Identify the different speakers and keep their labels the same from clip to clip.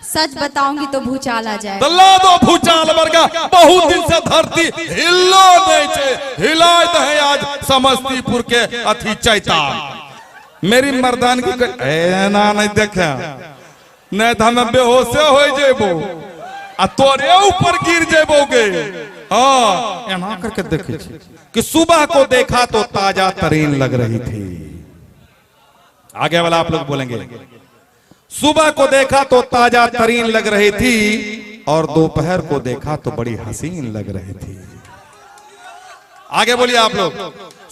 Speaker 1: सच बताऊंगी तो भूचाल आ जाए।
Speaker 2: दल्ला दो भूचाल वर्गा बहुत दिन से धरती हिलो नहीं छे, हिलात है आज समस्तीपुर के अथी चैतान। मेरी मर्दान की ना नहीं देखा नहीं तो हमें बेहोशे हो जेबो आ तोरे ऊपर गिर जेबोगे। हाँ एना करके देखे कि सुबह को देखा तो ताजा तरीन लग रही थी। आगे वाला आप लोग बोलेंगे। सुबह को देखा तो ताजा तरीन लग रही थी और दोपहर को देखा तो बड़ी हसीन लग रही थी। आगे बोलिए आप लोग।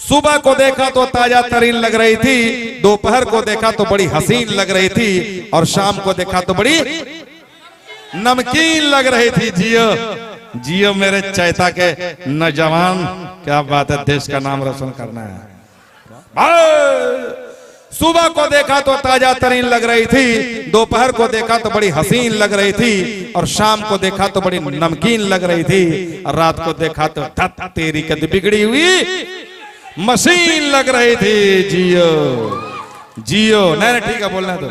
Speaker 2: सुबह को देखा तो ताजा तरीन लग रही थी, दोपहर को देखा तो बड़ी हसीन लग रही थी और शाम को देखा तो बड़ी नमकीन लग रही थी। जियो जियो मेरे चैता के नौजवान, क्या बात है, देश का नाम रोशन करना है। सुबह को देखा तो ताजा तरीन लग रही थी, दोपहर को देखा तो बड़ी हसीन लग रही थी और शाम को देखा तो बड़ी नमकीन लग रही थी और रात को देखा तो तेरी कद बिगड़ी हुई मशीन लग रही थी। जियो जियो नहीं ठीक है बोलना तो।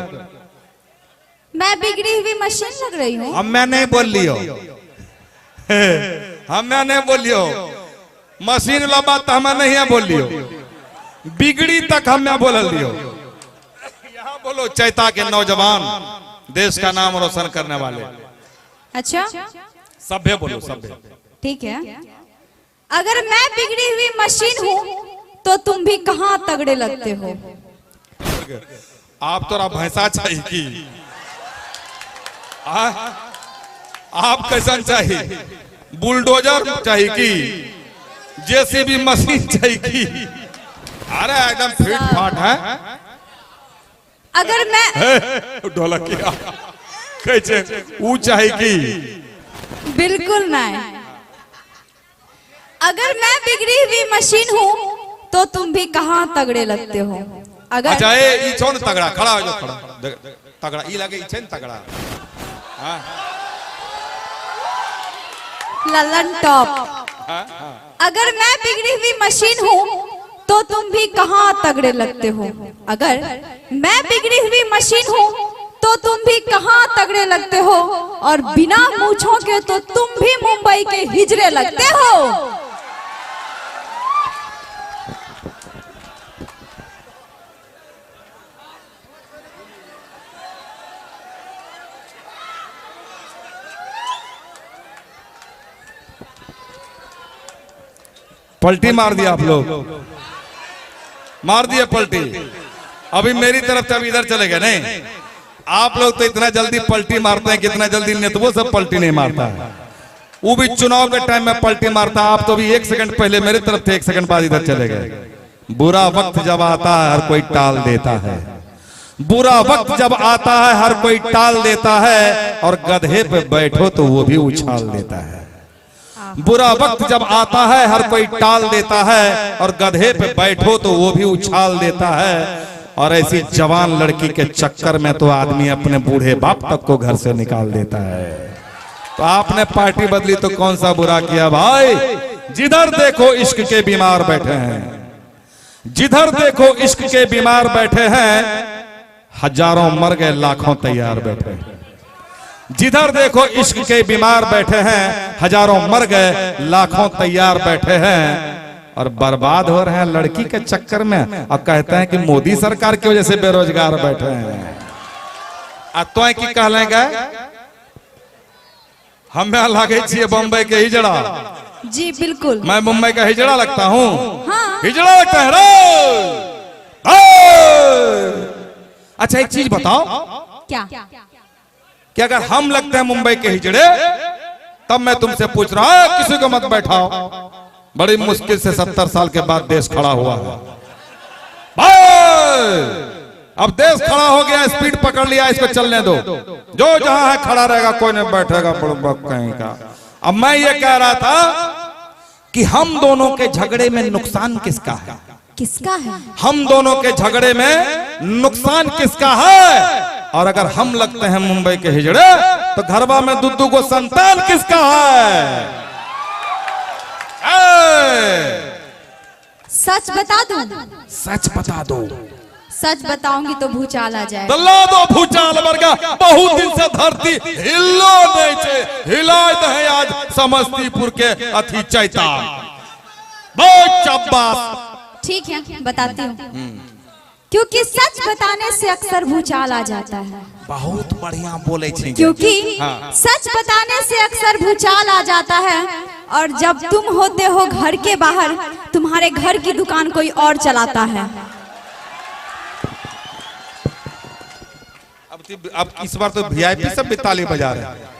Speaker 1: मैं बिगड़ी हुई मशीन लग रही हूँ।
Speaker 2: हम मैं नहीं बोल लियो, हम मैं नहीं बोल लियो, मशीन वाला बात हमें नहीं है बोल लियो, बिगड़ी तक हम मैं बोल लियो। यहाँ बोलो चैता के नौजवान, देश का नाम रोशन करने वाले।
Speaker 1: अच्छा
Speaker 2: सभ्य बोलो सभ्य।
Speaker 1: ठीक है। अगर मैं बिगड़ी हुई मशीन हूँ तो तुम भी कहाँ तगड़े लगते हो।
Speaker 2: आप तो भैंसा चाहिए की आप कैसा चाहिए, बुलडोजर चाहिए की जेसीबी मशीन चाहिए की। अरे एकदम फिट फाट है।
Speaker 1: अगर मैं
Speaker 2: ढोलकिया कैसे वो चाहिए की।
Speaker 1: बिल्कुल नहीं। अगर मैं बिगड़ी हुई मशीन हूँ तो तुम भी कहाँ तगड़े लगते हो। अगर
Speaker 2: अच्छा ये छोड़ तगड़ा खड़ा हो जाओ, खड़ा तगड़ा ई लगे इछे न तगड़ा। हाँ
Speaker 1: ललन टॉप। अगर मैं बिगड़ी हुई मशीन हूँ तो तुम भी कहाँ तगड़े लगते हो। अगर मैं बिगड़ी हुई मशीन हूँ तो तुम भी कहाँ तगड़े लगते हो और बिना मूंछों के तो तुम भी मुंबई के हिजड़े लगते हो।
Speaker 2: पलटी मार दिया आप लोग, मार दिया पलटी। अभी मेरी तरफ से अभी इधर चले गए। नहीं आप लोग तो इतना जल्दी पलटी मारते हैं, कितना जल्दी नेतवो सब पलटी नहीं मारता है। वो भी चुनाव के टाइम में पलटी मारता। आप तो भी 1 सेकंड पहले मेरी तरफ थे, 1 सेकंड बाद इधर चले गए। बुरा वक्त जब आता है हर कोई टाल देता है, बुरा वक्त जब आता है हर कोई टाल देता है और गधे पे बैठो तो वो भी उछाल देता है। बुरा वक्त जब आता है हर कोई टाल देता है और गधे पे बैठो तो वो भी उछाल देता है। और ऐसी जवान लड़की के चक्कर में तो आदमी अपने बूढ़े बाप तक को घर से निकाल देता है। तो आपने पार्टी बदली तो कौन सा बुरा किया भाई। जिधर देखो इश्क के बीमार बैठे हैं, जिधर देखो इश्क के बीमार बैठे हैं, हजारों मर गए लाखों तैयार बैठे हैं। जिधर देखो इश्क के बीमार बैठे हैं, हजारों मर गए लाखों तैयार बैठे हैं और बर्बाद हो रहे हैं लड़की के चक्कर में। और कहते हैं कि मोदी सरकार की वजह से बेरोजगार बैठे हैं। तो की कहलेंगे हम लागे छे बम्बई के हिजड़ा।
Speaker 1: जी बिल्कुल,
Speaker 2: मैं मुंबई का हिजड़ा लगता हूँ।
Speaker 1: हाँ।
Speaker 2: हिजड़ा लगता है रो। अच्छा एक चीज बताओ,
Speaker 1: क्या
Speaker 2: कि अगर हम लगते हैं मुंबई के हिजड़े तब मैं तुमसे पूछ रहा हूं किसी को मत बैठाओ। बड़ी मुश्किल से 70 साल के बाद देश खड़ा हुआ है भाई। अब देश खड़ा हो गया, स्पीड पकड़ लिया, इसको चलने दो। जो जहां है खड़ा रहेगा, कोई नहीं बैठेगा कहीं का। अब मैं ये कह रहा था कि हम दोनों के झगड़े में नुकसान किसका है।
Speaker 1: किसका है?
Speaker 2: हम दोनों के झगड़े में नुकसान किसका है। और अगर हम लगते हैं मुंबई के हिजड़े तो घरवा में दुद्दू को संतान किसका है।
Speaker 1: सच बता दूं?
Speaker 2: सच बता दो।
Speaker 1: सच बताऊंगी तो भूचाल आ जाए।
Speaker 2: दल्ला दो भूचाल वर्गा बहुत दिन से धरती हिलो नहीं छे, हिलाए दे आज समस्तीपुर के अथी चैता। बहुत शाबाश।
Speaker 1: ठीक है बताती हूँ, क्योंकि सच बताने से अक्सर भूचाल आ जाता है।
Speaker 2: बहुत बढ़िया बोले छे।
Speaker 1: क्योंकि
Speaker 2: हाँ।
Speaker 1: सच बताने से अक्सर भूचाल आ जाता है, और जब तुम होते हो घर के बाहर, तुम्हारे घर की दुकान कोई और चलाता है।
Speaker 2: अब इस बार तो वीआईपी सब भी ताली बजा रहे हैं।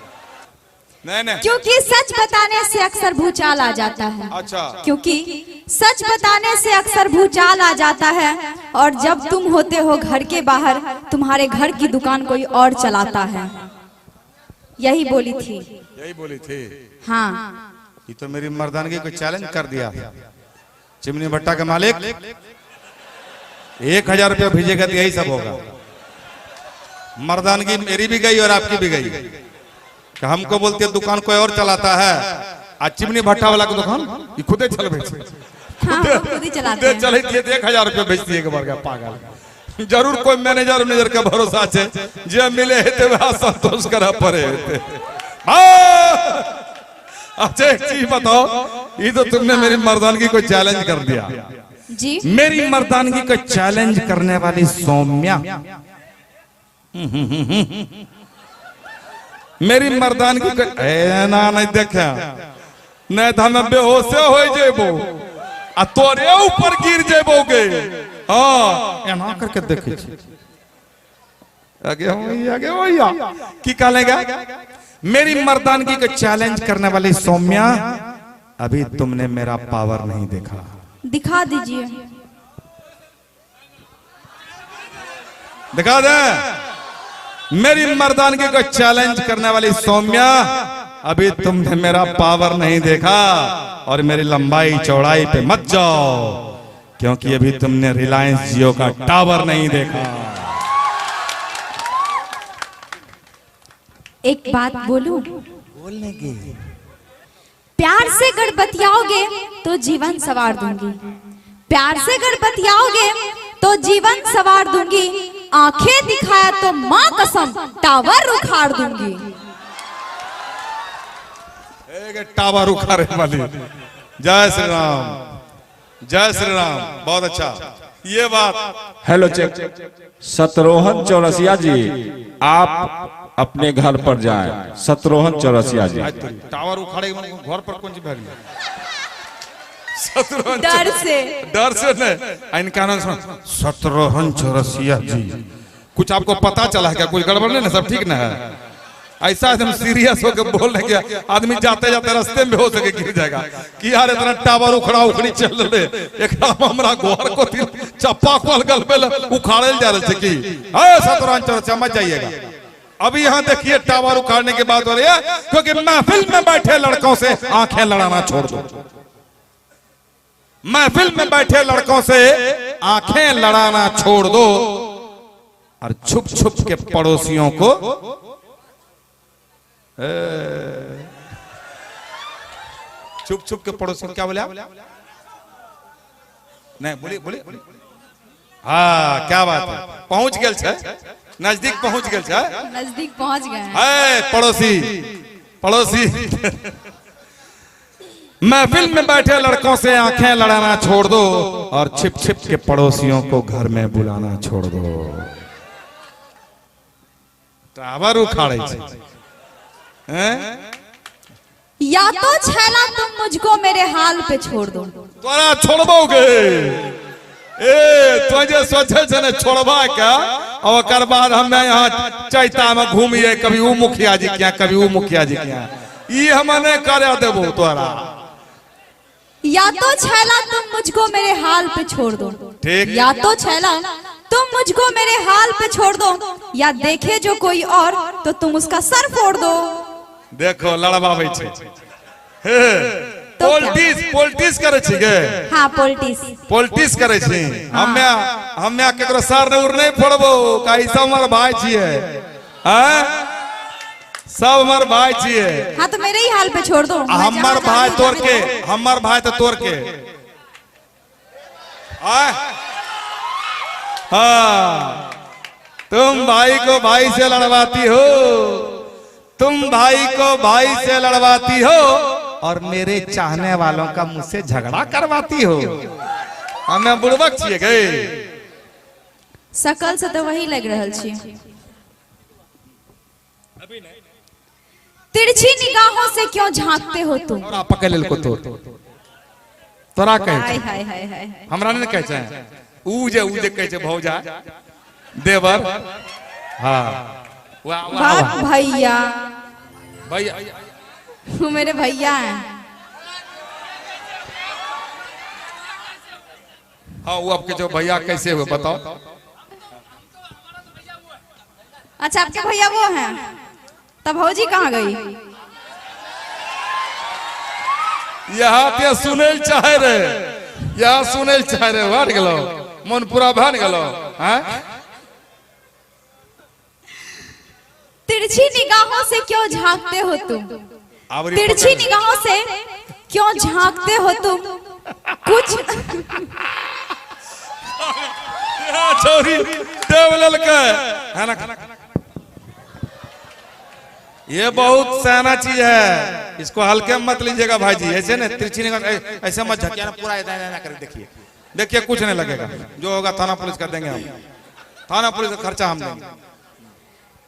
Speaker 2: नहीं।
Speaker 1: क्योंकि सच बताने से अक्सर भूचाल आ जाता है।
Speaker 2: अच्छा।
Speaker 1: क्योंकि सच बताने से अक्सर भूचाल आ जाता है, और जब तुम होते हो घर के बाहर, तुम्हारे घर की दुकान कोई और चलाता है। यही बोली थी।
Speaker 2: यही बोली थी।
Speaker 1: हाँ।
Speaker 2: ये तो मेरी मर्दानगी को चैलेंज कर दिया। चिमनी भट्टा के मालिक 1000 रुपया भेजेगा तो यही सब होगा। मर्दानगी मेरी भी गई और आपकी भी गई। कि हमको बोलते हैं दुकान कोई और चलाता है, आज चिमनी भट्टा वाला की दुकान ये खुदे चल बेचे।
Speaker 1: हाँ, खुद ही चलाते हैं।
Speaker 2: चले 1000 रुपया बेचती है बार पागल। जरूर कोई मैनेजर का भरोसा है, जे मिले है वह संतोष करा पड़े। अच्छा एक चीज बताओ, ये तो तुमने मेरी मर्दानगी को चैलेंज कर दिया
Speaker 1: जी।
Speaker 2: मेरी मर्दानगी को चैलेंज करने वाली सौम्या, मेरी मर्दानगी को ना नहीं देखा, नहीं तो हमें बेहोश हो जेबो आ तोरे ऊपर गिर जेबोगे। हाँ एना करके देखे आगे भैया की कहलेगा। मेरी मर्दानगी को चैलेंज करने वाली सौम्या, अभी तुमने मेरा पावर नहीं देखा।
Speaker 1: दिखा दीजिए।
Speaker 2: दिखा दे। मेरी मर्दानगी को चैलेंज करने वाली सौम्या, अभी तुमने मेरा पावर नहीं देखा, और मेरी लंबाई चौड़ाई पे मत जाओ, क्योंकि अभी तुमने रिलायंस जियो का टावर नहीं देखा।
Speaker 1: एक बात बोलूं?
Speaker 2: बोलने की
Speaker 1: प्यार से गड़बतियाओगे तो जीवन सवार दूंगी। प्यार से गड़बतियाओगे तो जीवन सवार दूंगी। आंखें दिखाया तो मां कसम टावर उखाड़ दूंगी।
Speaker 2: एक टावर उखाड़े वाली। जय श्री राम, जय श्री राम। बहुत अच्छा ये बात।
Speaker 3: Hello check. शत्रुघ्न चौरसिया जी, आप अपने घर पर जाएं। शत्रुघ्न चौरसिया जी।
Speaker 2: टावर उखाड़े घर पर कौन सी भारी
Speaker 1: डर से
Speaker 2: नहीं। इनका नाम शत्रुघ्न चौरसिया जी। कुछ आपको पता चला है क्या? कुछ गड़बड़ नहीं ना? सब ठीक ना है? ऐसा एकदम सीरियस होकर बोलने के आदमी जाते जाते रास्ते में हो सके गिर जाएगा कि यार इतना टावर उखड़ा उखड़ी चल रहे एक हमरा घर को चप्पा खोल गलबे उखाड़ल जा रहे थे कि शत्रुघ्न चौरसिया मत जाइएगा। अभी यहाँ देखिए टावर उखाड़ने के बाद हो रही है, क्योंकि महफिल में बैठे लड़कों से आंखें लड़ाना छोड़ दो। महफिल में बैठे लड़कों से आंखें लड़ाना छोड़ दो, और छुप छुप के पड़ोसियों को छुप छुप के पड़ोसियों क्या बोले आप? नहीं बोलिए बोलिए। हाँ क्या बात है, पहुंच गए छे, नजदीक पहुंच गए छे,
Speaker 1: नजदीक पहुंच गए
Speaker 2: हैं। पड़ोसी पड़ोसी महफिल में बैठे लड़कों से आंखें लड़ाना छोड़ दो, और छिप छिप के पड़ोसियों को घर में बुलाना छोड़ दो। टावर उखाड़े हैं?
Speaker 1: या तो छैला तुम मुझको मेरे हाल पे छोड़ दो।
Speaker 2: तोरा छोड़बोगे? ए तुझे सोचे छे ने छोड़बा क्या? और कर बाद हमें यहाँ चैता में घूमिए, कभी वो मुखिया जी क्या, कभी वो मुखिया जी क्या, ये हमें कर देबो तोरा।
Speaker 1: या तो छैला तुम मुझको मेरे हाल पे छोड़ दो।
Speaker 2: ठीक।
Speaker 1: या तो छैला तुम मुझको मेरे हाल पे छोड़ दो, या देखे जो कोई और तो तुम उसका सर फोड़ दो।
Speaker 2: देखो लड़बाबै छे।
Speaker 1: तो
Speaker 2: पोल्टिस करे छी गे।
Speaker 1: हाँ
Speaker 2: पोल्टिस करे छी। हम्मे केकरो सर ने उड़ नहीं फोड़बो, काई सब हमर भाई छिए। हैं? सब हमर भाई छिए।
Speaker 1: हाँ तो मेरे ही हाल पे छोड़ दो।
Speaker 2: हमर भाई तोड़ के, हमर भाई तो तोड़ के। हाँ, तुम भाई को भाई से लड़वाती हो, तुम भाई को भाई से लड़वाती हो और मेरे चाहने वालों का मुझसे झगड़ा करवाती हो। हमें बुड़बक छिए गए।
Speaker 1: सकल से तो वही लग रहल छी। तिरछी निगाहों से क्यों झांकते हो तुम?
Speaker 2: तोरा पकड़ लेल को तोरा कहे
Speaker 1: हाय हाय हाय हाय।
Speaker 2: हमरा ने कहे छै ऊजे कहे छै भौजा देवर। हाँ वाह वाह
Speaker 1: वाह भैया,
Speaker 2: भैया
Speaker 1: वो मेरे भैया हैं।
Speaker 2: हाँ वो आपके जो भैया कैसे हुए बताओ।
Speaker 1: अच्छा आपके भैया वो हैं, तब भौजी कहाँ गई?
Speaker 2: यहाँ पे सुनेल चाहे रे, यहाँ सुनेल चाहे रे, बढ़ गलो मन पूरा भन गलो। हाँ
Speaker 1: तिरछी निगाहों से क्यों झांकते हो तुम?
Speaker 2: आवरी
Speaker 1: तिरछी निगाहों से क्यों झांकते हो तुम? कुछ
Speaker 2: छोरी देवलल के है ना। ये बहुत सयाना चीज है, इसको हल्के में मत लीजिएगा भाई जी। ऐसे ना तिरछी निगाह ऐसे मत झकिया, पूरा ऐसा कर देखिए, देखिए कुछ नहीं लगेगा। जो होगा थाना पुलिस कर देंगे हम, थाना पुलिस का खर्चा हम देंगे।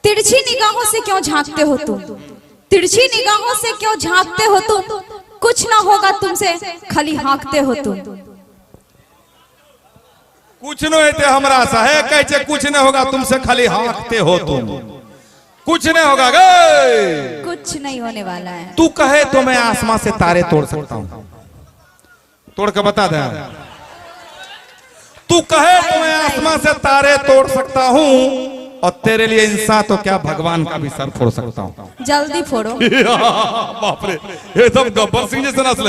Speaker 1: तिरछी निगाहों से क्यों झांकते हो तुम? तिरछी निगाहों से क्यों झांकते हो तुम? कुछ ना होगा तुमसे, खाली हाँकते हो तुम।
Speaker 2: कुछ नहीं होते हमरा सा है, कहे कुछ नहीं होगा तुमसे, खाली हाँकते हो तुम। कुछ नहीं होगा गे,
Speaker 1: कुछ नहीं होने वाला है।
Speaker 2: तू कहे तो मैं आसमां से तारे तोड़ सकता हूं, तोड़ के बता दे। तू कहे तो मैं आसमां से तारे तोड़ सकता हूं, और तेरे लिए इंसान तो क्या भगवान का भी सर फोड़ सकता हूं।
Speaker 1: जल्दी फोड़ो।
Speaker 2: बाप रे, एकदम गब्बर सिंह जैसे नस्ल।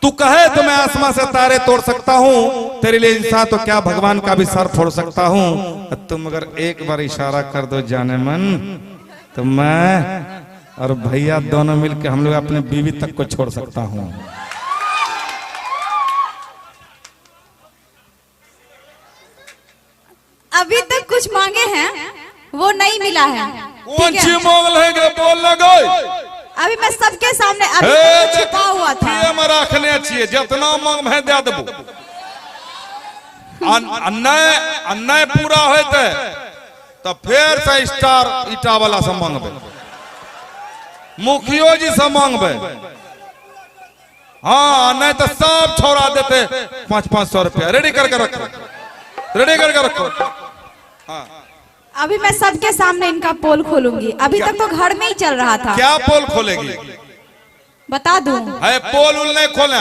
Speaker 2: तू कहे तो मैं आसमां से तारे तोड़ सकता हूं, तेरे लिए इंसान तो क्या भगवान का भी सर फोड़ सकता हूं। तुम अगर एक बार इशारा कर दो जाने मन, तो मैं और भैया दोनों मिलकर हम लोग अपने बीवी तक को छोड़ सकता हूं।
Speaker 1: अभी तक कुछ मांगे हैं, वो नहीं मिला है।
Speaker 2: कौन सी मांग लेंगे बोल लगे।
Speaker 1: अभी मैं सबके सामने, अभी तो छुपा हुआ था।
Speaker 2: रखने चाहिए, जितना मांग मैं दे देबो। अन्याय पूरा होते तो फिर से स्टार ईटा वाला से मांगबे, मुखियो जी से मांगबे। हाँ नहीं तो सब छोड़ा देते 500-500 रुपया। रेडी करके रखो, रेडी करके रखो। हाँ
Speaker 1: अभी मैं सबके सामने इनका पोल खोलूंगी। अभी तक तो घर में ही चल रहा था।
Speaker 2: क्या पोल खोलेगी?
Speaker 1: बता दूं?
Speaker 2: है पोल उल नहीं खोलना।